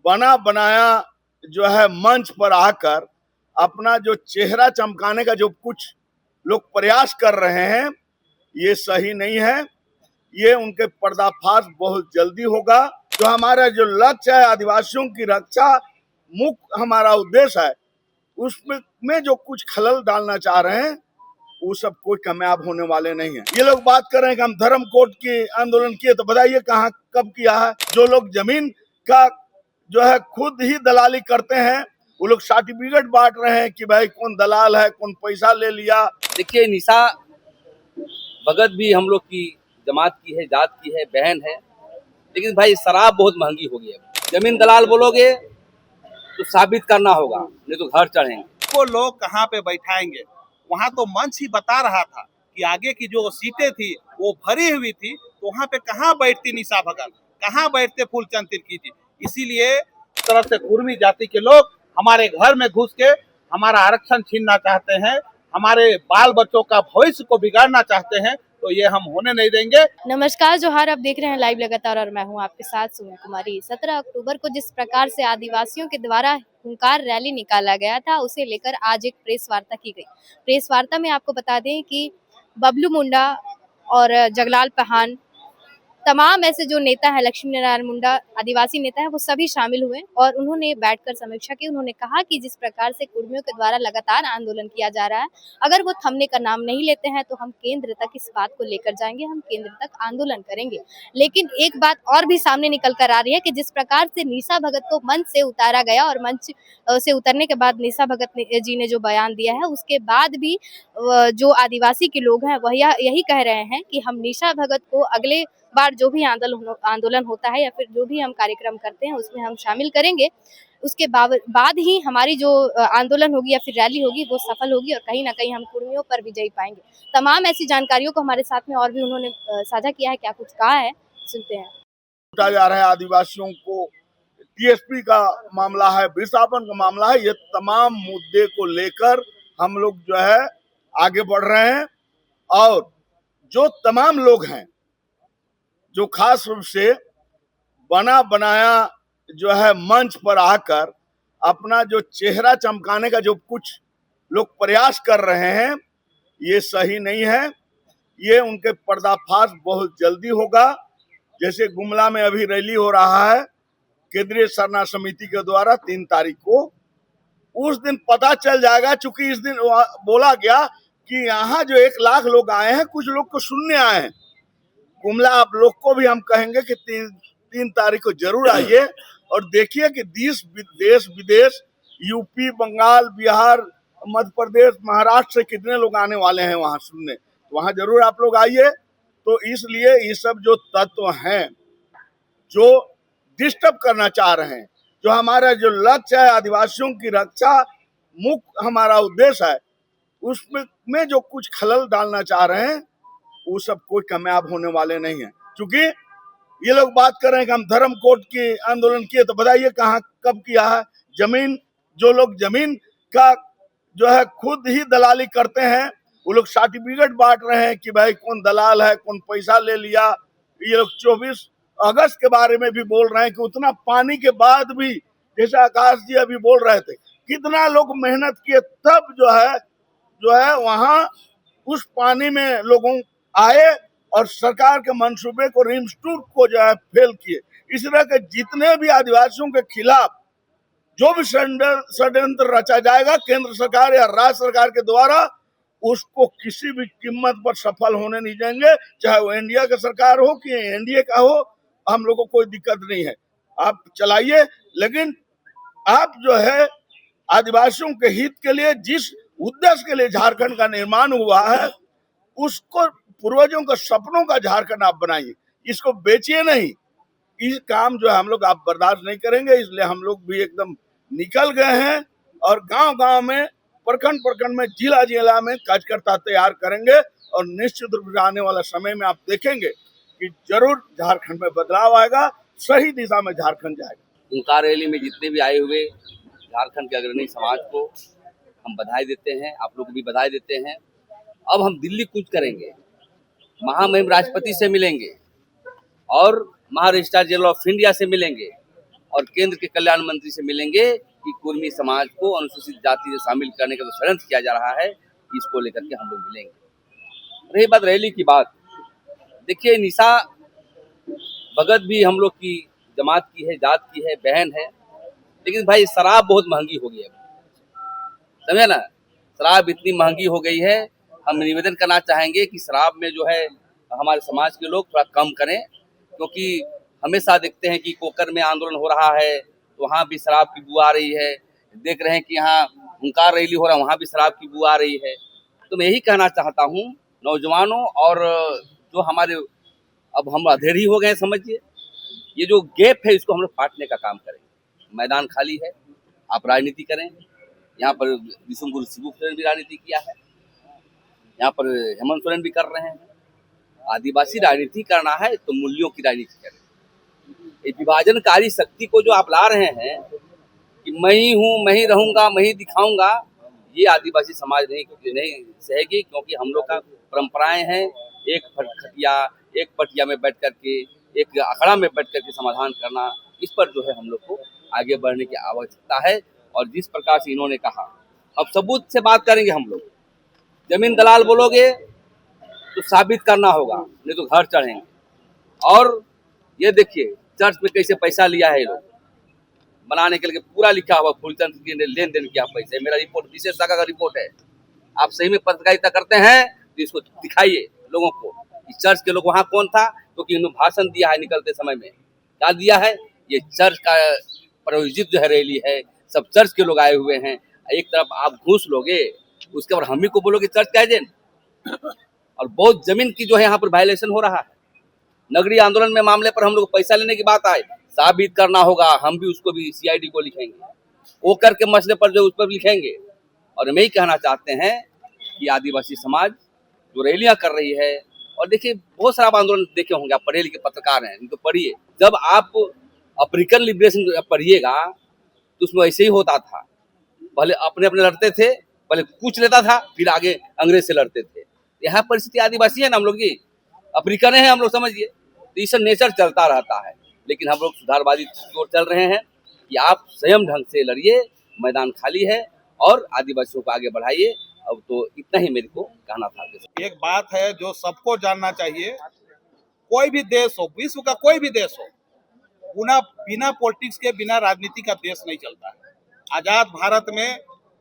बना बनाया जो है मंच पर आकर अपना जो चेहरा चमकाने का जो कुछ लोग प्रयास कर रहे हैं, ये सही नहीं है। ये उनके पर्दाफाश बहुत जल्दी होगा। जो हमारा जो लक्ष्य है आदिवासियों की रक्षा, मुख्य हमारा उद्देश्य है, उसमें जो कुछ खलल डालना चाह रहे हैं वो सब कोई कामयाब होने वाले नहीं है। ये लोग बात कर रहे हैं कि हम धर्म कोड की आंदोलन किए, तो बताइए कहाँ कब किया है? जो लोग जमीन का जो है खुद ही दलाली करते हैं, वो लोग सर्टिफिकेट बांट रहे हैं कि भाई कौन दलाल है, कौन पैसा ले लिया। देखिए, निशा भगत भी हम लोग की जमात की है, जात की है, बहन है, लेकिन भाई शराब बहुत महंगी हो गई है। जमीन दलाल बोलोगे तो साबित करना होगा, नहीं तो घर चढ़ेंगे। वो लोग कहाँ पे बैठाएंगे? वहाँ तो मंच ही बता रहा था कि आगे की जो सीटें थी वो भरी हुई थी, तो वहाँ पे कहाँ बैठती निशा भगत, कहाँ बैठते फूलचंद तिर्की जी। इसीलिए तरफ से कुर्मी जाति के लोग हमारे घर में घुस के हमारा आरक्षण छीनना चाहते हैं, हमारे बाल बच्चों का भविष्य को बिगाड़ना चाहते हैं, तो ये हम होने नहीं देंगे। नमस्कार, जोहार। आप देख रहे हैं लाइव लगातार और मैं हूं आपके साथ सुमन कुमारी। 17 अक्टूबर को जिस प्रकार से आदिवासियों के द्वारा हुंकार रैली निकाला गया था, उसे लेकर आज एक प्रेस वार्ता की गई। प्रेस वार्ता में आपको बता दें कि बबलू मुंडा और जगलाल पहान, तमाम ऐसे जो नेता है, लक्ष्मी नारायण मुंडा आदिवासी नेता है, वो सभी शामिल हुए और उन्होंने बैठकर समीक्षा की। उन्होंने कहा कि जिस प्रकार से कुर्मियों के द्वारा लगातार आंदोलन किया जा रहा है, अगर वो थमने का नाम नहीं लेते हैं तो हम केंद्र तक इस बात को लेकर जाएंगे, हम केंद्र तक आंदोलन करेंगे। लेकिन एक बात और भी सामने निकल कर आ रही है कि जिस प्रकार से निशा भगत को मंच से उतारा गया और मंच से उतरने के बाद निशा भगत जी ने जो बयान दिया है, उसके बाद भी जो आदिवासी के लोग हैं वह यही कह रहे हैं कि हम निशा भगत को अगले बार जो भी आंदोलन होता है या फिर जो भी हम कार्यक्रम करते हैं उसमें हम शामिल करेंगे। उसके बाद ही हमारी जो आंदोलन होगी या फिर रैली होगी वो सफल होगी और कहीं ना कहीं हम कुर्मियों पर विजयी पाएंगे। तमाम ऐसी जानकारियों को हमारे साथ में और भी उन्होंने साझा किया है। क्या कुछ कहा है, सुनते हैं। उठा जा रहा है आदिवासियों को, टीएसपी का मामला है, विस्थापन का मामला है, ये तमाम मुद्दे को लेकर हम लोग जो है आगे बढ़ रहे हैं। और जो तमाम लोग हैं जो खास रूप से बना बनाया जो है मंच पर आकर अपना जो चेहरा चमकाने का जो कुछ लोग प्रयास कर रहे हैं, ये सही नहीं है। ये उनके पर्दाफाश बहुत जल्दी होगा। जैसे गुमला में अभी रैली हो रहा है केंद्रीय सरना समिति के द्वारा 3 तारीख को, उस दिन पता चल जाएगा। चूंकि इस दिन बोला गया कि यहाँ जो 1 लाख लोग आए हैं, कुछ लोग को सुनने आए हैं। गुमला आप लोग को भी हम कहेंगे कि 3 तारीख को जरूर आइए और देखिए कि देश विदेश, यूपी, बंगाल, बिहार, मध्य प्रदेश, महाराष्ट्र से कितने लोग आने वाले हैं वहां सुनने। तो वहां जरूर आप लोग आइए। तो इसलिए ये सब जो तत्व हैं जो डिस्टर्ब करना चाह रहे हैं, जो हमारा जो लक्ष्य है आदिवासियों की रक्षा, मुख्य हमारा उद्देश्य है, उसमें जो कुछ खलल डालना चाह रहे हैं वो सब कोई कामयाब होने वाले नहीं है। क्योंकि ये लोग बात कर रहे हैं कि हम धर्म कोड की आंदोलन किए, तो बताइए कहाँ कब किया है? जो लोग जमीन का जो है खुद ही दलाली करते हैं, वो लोग सर्टिफिकेट बांट रहे हैं कि भाई कौन दलाल है, कौन पैसा ले लिया। ये लोग 24 अगस्त के बारे में भी बोल रहे हैं कि उतना पानी के बाद भी, जैसे आकाश जी अभी बोल रहे थे, कितना लोग मेहनत किए तब जो है वहां उस पानी में लोगों आए और सरकार के मंसूबे को, रिमस्टूर को जो है फेल किए। इस तरह के जितने भी आदिवासियों के खिलाफ जो भी षड्यंत्र रचा जाएगा केंद्र सरकार या राज्य सरकार के द्वारा, उसको किसी भी कीमत पर सफल होने नहीं देंगे। चाहे वो इंडिया का सरकार हो कि एनडीए का हो, हम लोगों को कोई दिक्कत नहीं है, आप चलाइए। लेकिन आप जो है आदिवासियों के हित के लिए, जिस उद्देश्य के लिए झारखंड का निर्माण हुआ है, उसको पूर्वजों के सपनों का झारखंड आप बनाइए, इसको बेचिए नहीं। इस काम जो है हम लोग आप बर्दाश्त नहीं करेंगे। इसलिए हम लोग भी एकदम निकल गए हैं और गांव-गांव में, प्रखंड में, जिला में कार्यकर्ता तैयार करेंगे और निश्चित रूप से आने वाला समय में आप देखेंगे कि जरूर झारखंड में बदलाव आएगा, सही दिशा में झारखंड जाएगा। हुंकार रैली में जितने भी आए हुए झारखंड के अग्रणी समाज को हम बधाई देते हैं, आप लोग भी बधाई देते हैं। अब हम दिल्ली कूच करेंगे, महामहिम राष्ट्रपति से मिलेंगे और महारजिस्ट्रार जनरल ऑफ इंडिया से मिलेंगे और केंद्र के कल्याण मंत्री से मिलेंगे कि कुर्मी समाज को अनुसूचित जाति से शामिल करने का जो षड्यंत्र किया जा रहा है, इसको लेकर के हम लोग मिलेंगे। रही बात रैली की बात, देखिए निशा भगत भी हम लोग की जमात की है, जात की है, बहन है, लेकिन भाई शराब बहुत महंगी हो गई है, समझे ना। शराब इतनी महंगी हो गई है, हम निवेदन करना चाहेंगे कि शराब में जो है हमारे समाज के लोग थोड़ा कम करें, क्योंकि हमेशा देखते हैं कि कोकर में आंदोलन हो रहा है तो वहाँ भी शराब की बू आ रही है, देख रहे हैं कि यहाँ हुंकार रैली हो रहा है वहाँ भी शराब की बू आ रही है। तो मैं यही कहना चाहता हूँ नौजवानों और जो हमारे अब हम अधेड़ ही हो गए समझिए, ये जो गैप है इसको हम लोग पाटने का काम करेंगे। मैदान खाली है, आप राजनीति करें। यहाँ पर विशुनपुर शिबू सोरेन भी राजनीति किया है, यहाँ पर हेमंत सोरेन भी कर रहे हैं। आदिवासी राजनीति करना है तो मूल्यों की राजनीति करें। ये विभाजनकारी शक्ति को जो आप ला रहे हैं कि मैं ही हूँ, मैं ही रहूंगा, मैं ही दिखाऊंगा, ये आदिवासी समाज नहीं सहेगी, क्योंकि हम लोग का परंपराएं हैं एक खटिया एक पटिया में बैठ करके, एक अखड़ा में बैठ करके समाधान करना। इस पर जो है हम लोग को आगे बढ़ने की आवश्यकता है। और जिस प्रकार से इन्होंने कहा, अब सबूत से बात करेंगे हम लोग। जमीन दलाल बोलोगे तो साबित करना होगा, नहीं तो घर चढ़ेंगे। और ये देखिए चर्च में कैसे पैसा लिया है लोग बनाने के लिए, पूरा लिखा हुआ फूलचंद की लेन देन किया पैसे। मेरा रिपोर्ट विशेष शाखा का रिपोर्ट है। आप सही में पत्रकारिता करते हैं तो इसको दिखाइए लोगों को। इस चर्च के लोग वहाँ कौन था, क्योंकि इन्होंने भाषण दिया है निकलते समय में। क्या दिया है? ये चर्च का प्रायोजित जो है रैली है, सब चर्च के लोग आए हुए हैं। एक तरफ आप घूस लोगे, उसके बाद हम ही को बोलोगे चर्च का एजेंट। और बहुत जमीन की जो है यहाँ पर वायलेशन हो रहा है। नगरीय आंदोलन में मामले पर हम लोग पैसा लेने की बात आए, साबित करना होगा। हम भी उसको भी CID को लिखेंगे, वो करके मसले पर जो उस पर लिखेंगे। और मैं ही कहना चाहते हैं कि आदिवासी समाज जो रैलियां कर रही है, और देखिए बहुत सारा आंदोलन देखे होंगे आप, पढ़े लिखे पत्रकार हैं, तो पढ़िए। जब आप अफ्रीकन लिबरेशन पढ़िएगा तो उसमें ऐसे ही होता था। पहले अपने अपने लड़ते थे, पहले कुछ लेता था, फिर आगे अंग्रेज से लड़ते थे। यहाँ परिस्थिति आदिवासी है ना हम लोग की, अफ्रीकन है हम लोग, समझिए। तो इस नेचर चलता रहता है। लेकिन हम लोग सुधारवादी की ओर चल रहे हैं कि आप संयम ढंग से लड़िए, मैदान खाली है, और आदिवासियों को आगे बढ़ाइए। अब तो इतना ही मेरे को कहना था। एक बात है जो सबको जानना चाहिए, कोई भी देश हो, विश्व का कोई भी देश हो, बिना पॉलिटिक्स के, बिना राजनीति का देश नहीं चलता है। आजाद भारत में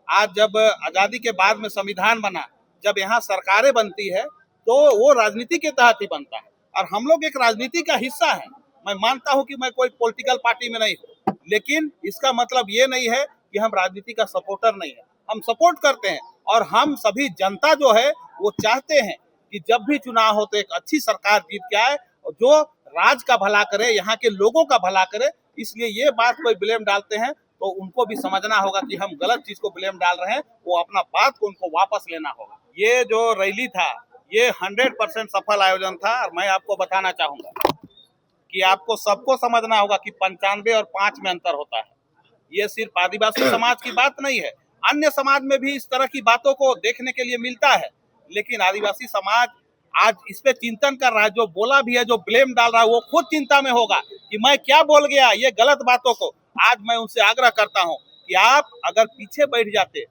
आज जब आजादी के बाद में संविधान बना, जब यहाँ सरकारें बनती है तो वो राजनीति के तहत ही बनता है। और हम लोग एक राजनीति का हिस्सा है। मैं मानता हूँ कि मैं कोई पॉलिटिकल पार्टी में नहीं हूँ, लेकिन इसका मतलब ये नहीं है कि हम राजनीति का सपोर्टर नहीं है। हम सपोर्ट करते हैं, और हम सभी जनता जो है वो चाहते हैं कि जब भी चुनाव हो तो एक अच्छी सरकार जीत के आए, और जो राज का भला करे, यहाँ के लोगों का भला करे। इसलिए ये बात कोई ब्लेम डालते हैं तो उनको भी समझना होगा कि हम गलत चीज को ब्लेम डाल रहे हैं, वो अपना बात को उनको वापस लेना होगा। ये जो रैली था ये 100% सफल आयोजन था। और मैं आपको बताना चाहूंगा कि आपको सबको समझना होगा कि 95 और 5 में अंतर होता है। ये सिर्फ आदिवासी समाज की बात नहीं है, अन्य समाज में भी इस तरह की बातों को देखने के लिए मिलता है। लेकिन आदिवासी समाज आज इस पे चिंतन कर रहा है। जो बोला भी है, जो ब्लेम डाल रहा है, वो खुद चिंता में होगा कि मैं क्या बोल गया ये गलत बातों को। आज मैं उनसे आग्रह करता हूं कि आप अगर पीछे बैठ जाते,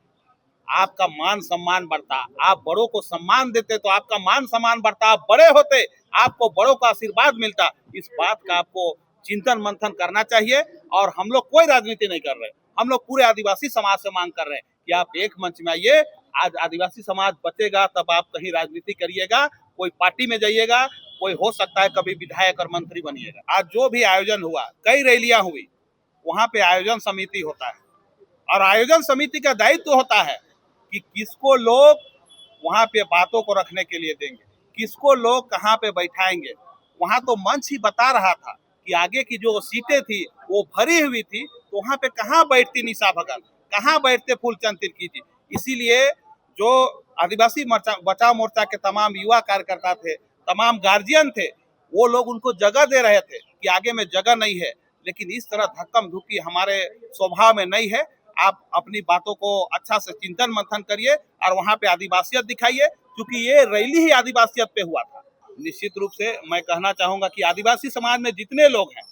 आपका मान सम्मान बढ़ता। आप बड़ों को सम्मान देते तो आपका मान सम्मान बढ़ता। आप बड़े होते, आपको बड़ों का आशीर्वाद मिलता। इस बात का आपको चिंतन मंथन करना चाहिए। और हम लोग कोई राजनीति नहीं कर रहे, हम लोग पूरे आदिवासी समाज से मांग कर रहे हैं कि आप एक मंच में आइए। आज आदिवासी समाज बचेगा तब आप कहीं राजनीति करिएगा, कोई पार्टी में जाइएगा, कोई हो सकता है कभी विधायक और मंत्री बनिएगा। आज जो भी आयोजन हुआ, कई रैलियां हुई, वहां पे आयोजन समिति होता है, और आयोजन समिति का दायित्व होता है कि किसको लोग वहां पे बातों को रखने के लिए देंगे, किसको लोग कहाँ पे बैठाएंगे। वहां तो मंच ही बता रहा था कि आगे की जो सीटें थी वो भरी हुई थी, तो वहां पे कहाँ बैठती निशा भगत, कहाँ बैठते फूलचंद तिर्की जी। इसीलिए जो आदिवासी बचाव मोर्चा के तमाम युवा कार्यकर्ता थे, तमाम गार्जियन थे, वो लोग उनको जगह दे रहे थे कि आगे में जगह नहीं है। लेकिन इस तरह धक्कम धुक्की हमारे स्वभाव में नहीं है। आप अपनी बातों को अच्छा से चिंतन मंथन करिए और वहाँ पे आदिवासियत दिखाइए, क्योंकि ये रैली ही आदिवासियत पे हुआ था। निश्चित रूप से मैं कहना चाहूंगा कि आदिवासी समाज में जितने लोग हैं,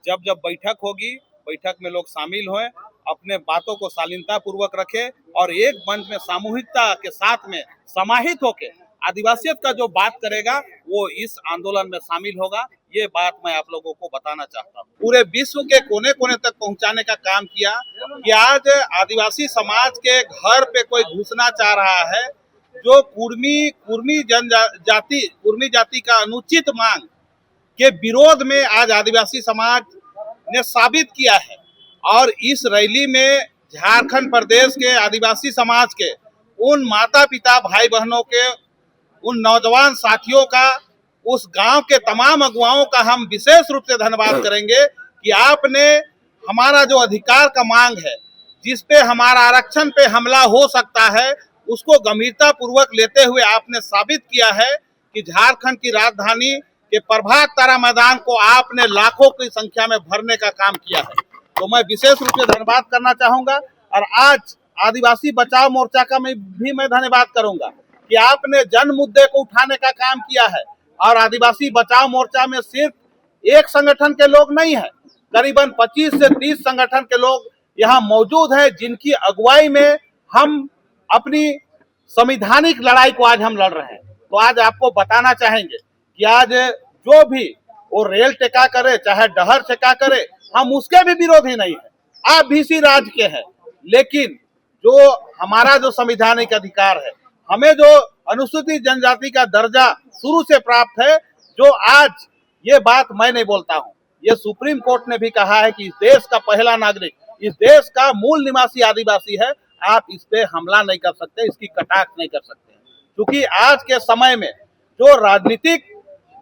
जब जब बैठक होगी बैठक में लोग शामिल हों, अपने बातों को शालीनता पूर्वक रखें और एक मंच में सामूहिकता के साथ में समाहित होकर आदिवासियत का जो बात करेगा वो इस आंदोलन में शामिल होगा। ये बात मैं आप लोगों को बताना चाहता हूँ। पूरे विश्व के कोने कोने तक पहुंचाने का काम किया कि आज आदिवासी समाज के घर पे कोई घुसना चाह रहा है, जो कुर्मी जाति का अनुचित मांग के विरोध में आज आदिवासी समाज ने साबित किया है। और इस रैली में झारखंड प्रदेश के आदिवासी समाज के उन माता पिता भाई बहनों के, उन नौजवान साथियों का, उस गांव के तमाम अगुवाओं का हम विशेष रूप से धन्यवाद करेंगे कि आपने हमारा जो अधिकार का मांग है, जिस पे हमारा आरक्षण पे हमला हो सकता है, उसको गंभीरता पूर्वक लेते हुए आपने साबित किया है कि झारखंड की राजधानी के प्रभात तारा मैदान को आपने लाखों की संख्या में भरने का काम किया है। तो मैं विशेष रूप से धन्यवाद करना चाहूंगा। और आज आदिवासी बचाओ मोर्चा का मैं धन्यवाद करूंगा कि आपने जन मुद्दे को उठाने का काम किया है। और आदिवासी बचाओ मोर्चा में सिर्फ एक संगठन के लोग नहीं है, करीबन 25 से 30 संगठन के लोग यहाँ मौजूद हैं, जिनकी अगुवाई में हम अपनी संवैधानिक लड़ाई को आज हम लड़ रहे हैं। तो आज आपको बताना चाहेंगे कि आज जो भी वो रेल टेका करे, चाहे डहर टेका करे, हम उसके भी विरोधी नहीं है। आप भी इसी राज्य के हैं, लेकिन जो हमारा जो संवैधानिक अधिकार है, हमें जो अनुसूचित जनजाति का दर्जा शुरू से प्राप्त है, जो आज ये बात मैं नहीं बोलता हूँ, ये सुप्रीम कोर्ट ने भी कहा है कि इस देश का पहला नागरिक, इस देश का मूल निवासी आदिवासी है। आप इस पे हमला नहीं कर सकते, इसकी कटाक्ष नहीं कर सकते, क्योंकि आज के समय में जो राजनीतिक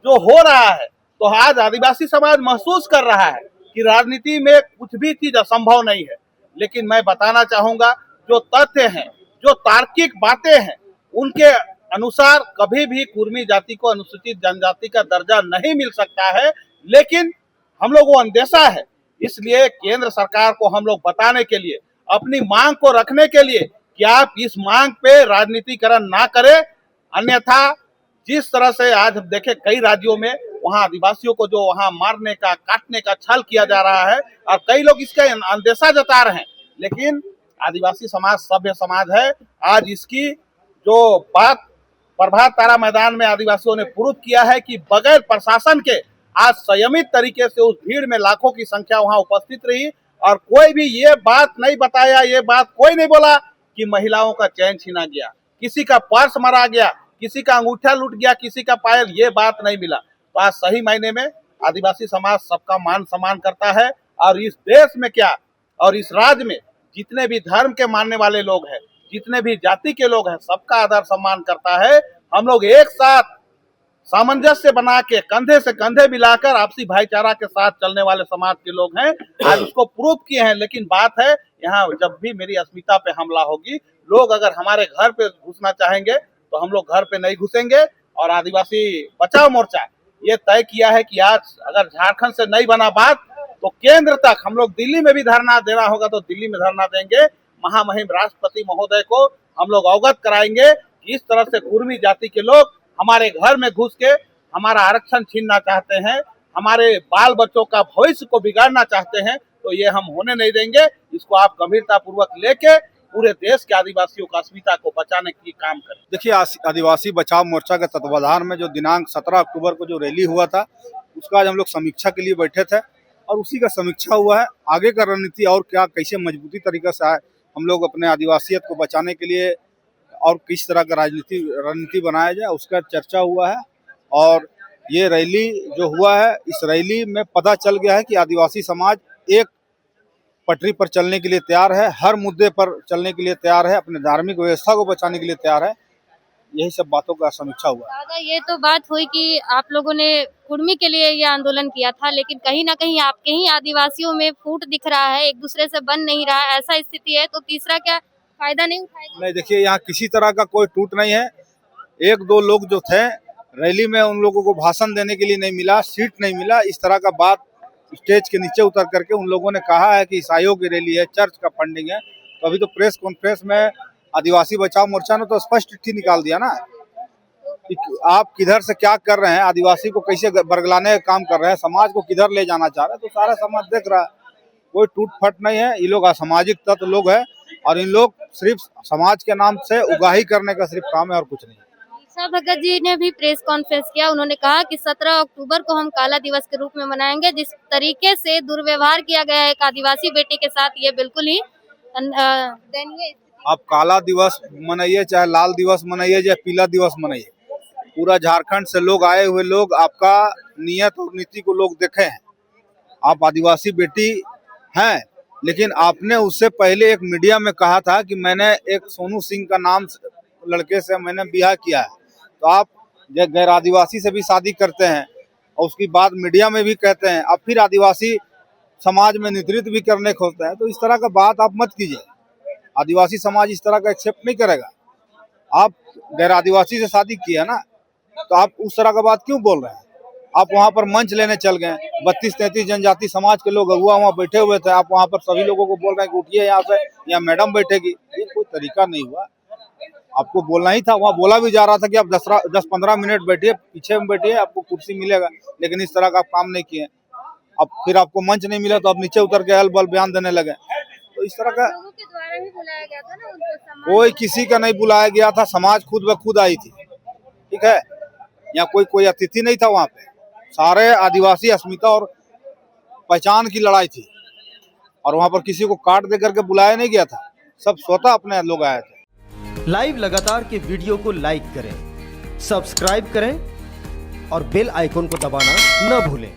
जो हो रहा है, तो आज आदिवासी समाज महसूस कर रहा है कि राजनीति में कुछ भी चीज असंभव नहीं है। लेकिन मैं बताना चाहूंगा, जो तथ्य हैं, जो तार्किक बातें हैं, उनके अनुसार कभी भी कुर्मी जाति को अनुसूचित जनजाति का दर्जा नहीं मिल सकता है। लेकिन हम लोग वो अंदेशा है, इसलिए केंद्र सरकार को हम लोग बताने के लिए, अपनी मांग को रखने के लिए कि आप इस मांग पे राजनीतिकरण ना करें। अन्यथा जिस तरह से आज देखे कई राज्यों में वहां आदिवासियों को जो वहां मारने का, काटने का छल किया जा रहा है, और कई लोग इसका अंदेशा जता रहे हैं। लेकिन आदिवासी समाज सभ्य समाज है। आज इसकी जो बात प्रभात तारा मैदान में आदिवासियों ने प्रूव किया है कि बगैर प्रशासन के आज संयमित तरीके से उस भीड़ में लाखों की संख्या वहां उपस्थित रही, और कोई भी ये बात नहीं बताया, ये बात कोई नहीं बोला कि महिलाओं का चैन छीना गया, किसी का पर्स मारा गया, किसी का अंगूठा लूट गया, किसी का पायल, ये बात नहीं मिला। तो आज सही मायने में आदिवासी समाज सबका मान सम्मान करता है। और इस देश में क्या, और इस राज्य में जितने भी धर्म के मानने वाले लोग हैं, जितने भी जाति के लोग हैं, सबका आदर सम्मान करता है। हम लोग एक साथ सामंजस्य बना के, कंधे से कंधे मिलाकर आपसी भाईचारा के साथ चलने वाले समाज के लोग हैं। आज उसको प्रूव किए हैं। लेकिन बात है, यहाँ जब भी मेरी अस्मिता पे हमला होगी, लोग अगर हमारे घर पे घुसना चाहेंगे तो हम लोग घर पे नहीं घुसेंगे। और आदिवासी बचाओ मोर्चा ये तय किया है कि आज अगर झारखंड से नहीं बना बात, तो केंद्र तक हम लोग, दिल्ली में भी धरना देना होगा तो दिल्ली में धरना देंगे। महामहिम राष्ट्रपति महोदय को हम लोग अवगत कराएंगे कि इस तरह से कुर्मी जाति के लोग हमारे घर में घुस के हमारा आरक्षण छीनना चाहते हैं, हमारे बाल बच्चों का भविष्य को बिगाड़ना चाहते हैं, तो ये हम होने नहीं देंगे। इसको आप गंभीरता पूर्वक लेके पूरे देश के आदिवासियों का अस्मिता को बचाने की काम करें। देखिए, आदिवासी बचाव मोर्चा के तत्वाधान में जो दिनांक 17 अक्टूबर को जो रैली हुआ था, उसका आज हम लोग समीक्षा के लिए बैठे थे, और उसी का समीक्षा हुआ है। आगे का रणनीति और क्या, कैसे मजबूती तरीके से हम लोग अपने आदिवासियत को बचाने के लिए और किस तरह का रणनीति बनाया जाए, उसका चर्चा हुआ है। और ये रैली जो हुआ है, इस रैली में पता चल गया है कि आदिवासी समाज एक पटरी पर चलने के लिए तैयार है, हर मुद्दे पर चलने के लिए तैयार है, अपने धार्मिक व्यवस्था को बचाने के लिए तैयार है। यही सब बातों का समीक्षा हुआ। दादा, ये तो बात हुई कि आप लोगों ने कुर्मी के लिए ये आंदोलन किया था, लेकिन कहीं ना कहीं आपके ही आदिवासियों में फूट दिख रहा है, एक दूसरे से बन नहीं रहा है, ऐसा स्थिति है, तो तीसरा क्या फायदा नहीं उठाएगा? नहीं, देखिए, यहाँ किसी तरह का कोई टूट नहीं है। एक दो लोग जो थे रैली में, उन लोगों को भाषण देने के लिए नहीं मिला, सीट नहीं मिला, इस तरह का बात स्टेज के नीचे उतर करके उन लोगों ने कहा है कि ईसाइयों की रैली है, चर्च का फंडिंग है। तो अभी तो प्रेस कॉन्फ्रेंस में आदिवासी बचाओ मोर्चा ने तो स्पष्ट चिट्ठी निकाल दिया ना, आप किधर से क्या कर रहे हैं, आदिवासी को कैसे बरगलाने का काम कर रहे हैं, समाज को किधर ले जाना चाह रहे हैं, तो सारा समाज देख रहा है। कोई टूट फट नहीं है। ये लोग असामाजिक तत्व लोग हैं और इन लोग सिर्फ समाज के नाम से उगाही करने का सिर्फ काम है और कुछ नहीं। ईशा भगत जी ने भी प्रेस कॉन्फ्रेंस किया। उन्होंने कहा कि 17 अक्टूबर को हम काला दिवस के रूप में मनाएंगे। जिस तरीके से दुर्व्यवहार किया गया है एक आदिवासी बेटी के साथ, ये बिल्कुल ही दयनीय। आप काला दिवस मनाइए, चाहे लाल दिवस मनाइए, चाहे पीला दिवस मनाइए, पूरा झारखंड से लोग आए हुए लोग आपका नियत और नीति को लोग देखे हैं। आप आदिवासी बेटी हैं, लेकिन आपने उससे पहले एक मीडिया में कहा था कि मैंने एक सोनू सिंह का नाम लड़के से मैंने ब्याह किया है। तो आप गैर आदिवासी से भी शादी करते हैं और उसकी बात मीडिया में भी कहते हैं, अब फिर आदिवासी समाज में नेतृत्व भी करने खोजते हैं। तो इस तरह का बात आप मत कीजिए। आदिवासी समाज इस तरह का एक्सेप्ट नहीं करेगा। आप गैर आदिवासी से शादी किया ना, तो आप उस तरह का बात क्यों बोल रहे हैं? आप वहाँ पर मंच लेने चल गए, 32-33 जनजाति समाज के लोग अगुआ वहाँ बैठे हुए थे, आप वहाँ पर सभी लोगों को बोल रहे हैं कि उठिए यहाँ से, यहाँ मैडम बैठेगी। ये कोई तरीका नहीं हुआ। आपको बोलना ही था, वहाँ बोला भी जा रहा था कि आप 10-15 मिनट बैठिए, पीछे में बैठिए, आपको कुर्सी मिलेगा, लेकिन इस तरह का आप काम नहीं किए। अब फिर आपको मंच नहीं मिला तो आप नीचे उतर के हल बल बयान देने लगे। तो इस तरह का लोगों के द्वारा ही बुलाया गया था ना उनको। कोई किसी का नहीं बुलाया गया था, समाज खुद ब खुद आई थी। ठीक है, यहाँ कोई अतिथि नहीं था। वहाँ पे सारे आदिवासी अस्मिता और पहचान की लड़ाई थी और वहाँ पर किसी को कार्ड दे करके बुलाया नहीं गया था। सब स्वतः अपने लोग आए थे। लाइव लगातार के वीडियो को लाइक करें, सब्सक्राइब करें और बेल आइकन को दबाना न भूलें।